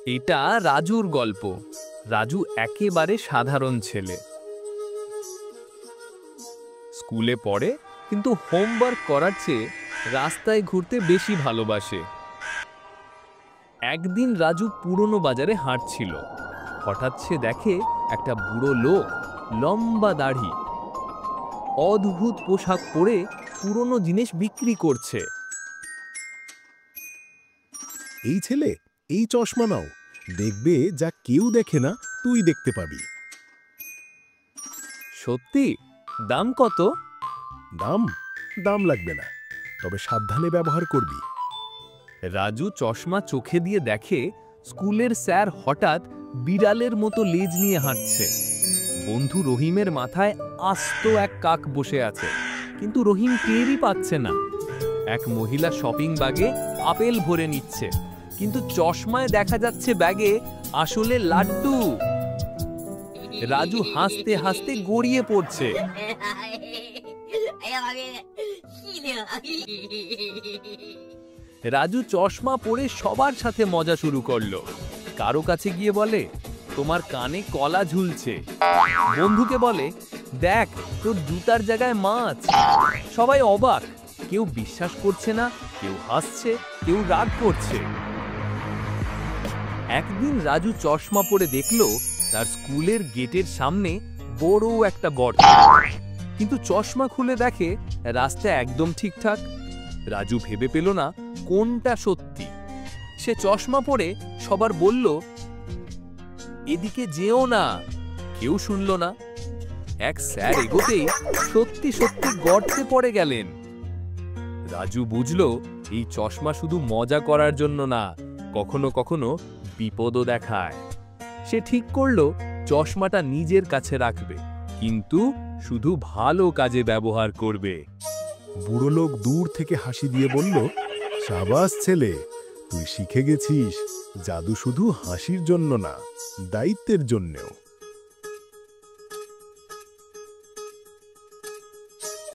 এটা রাজুর গল্প। রাজু একেবারে সাধারণ ছেলে। স্কুলে পড়ে, কিন্তু হোমওয়ার্ক করার চেয়ে রাস্তায় ঘুরতে বেশি ভালোবাসে। একদিন রাজু পুরনো বাজারে হাঁটছিল। হঠাৎ সে দেখে একটা বুড়ো লোক, লম্বা দাড়ি, অদ্ভুত পোশাক পরে পুরনো জিনিস বিক্রি করছে। এই ছেলে, এই চশমা নাও, দেখবে যা কেউ দেখে না তুই দেখতে পাবি। সত্যি? দাম কত? দাম দাম লাগবে না, তবে সাবধানে ব্যবহার করবি। রাজু চশমা চোখে দিয়ে দেখে স্কুলের স্যার হঠাৎ বিড়ালের মতো লেজ নিয়ে হাঁটছে। বন্ধু রহিমের মাথায় আস্ত এক কাক বসে আছে, কিন্তু রহিম টেরই পাচ্ছে না। এক মহিলা শপিং ব্যাগে আপেল ভরে নিচ্ছে, কিন্তু চশমায় দেখা যাচ্ছে ব্যাগে আসলে লাড্ডু। রাজু হাসতে হাসতে গড়িয়ে পড়ছে। রাজু চশমা পরে সবার সাথে মজা শুরু করলো। কারো কাছে গিয়ে বলে, তোমার কানে কলা ঝুলছে। বন্ধুকে বলে, দেখ তোর জুতার জায়গায় মাছ। সবাই অবাক, কেউ বিশ্বাস করছে না, কেউ হাসছে, কেউ রাগ করছে। একদিন রাজু চশমা পরে দেখলো তার স্কুলের গেটের সামনে বড় একটা বট, কিন্তু চশমা খুলে দেখে রাস্তা একদম ঠিকঠাক। রাজু ভেবে পেল না কোনটা সত্যি। সে চশমা পরে সবার বলল, এদিকে যেও না। কেউ শুনল না। এক স্যার এগোতেই সত্যি সত্যি গর্তে পড়ে গেলেন। রাজু বুঝলো এই চশমা শুধু মজা করার জন্য না, কখনো কখনো বিপদও দেখায়। সে ঠিক করলো চশমাটা নিজের কাছে রাখবে, কিন্তু শুধু ভালো কাজে ব্যবহার করবে। বুড়ো লোক দূর থেকে হাসি দিয়ে বলল, সাবাস ছেলে, তুই শিখে গেছিস জাদু শুধু হাসির জন্য না, দায়িত্বের জন্যেও।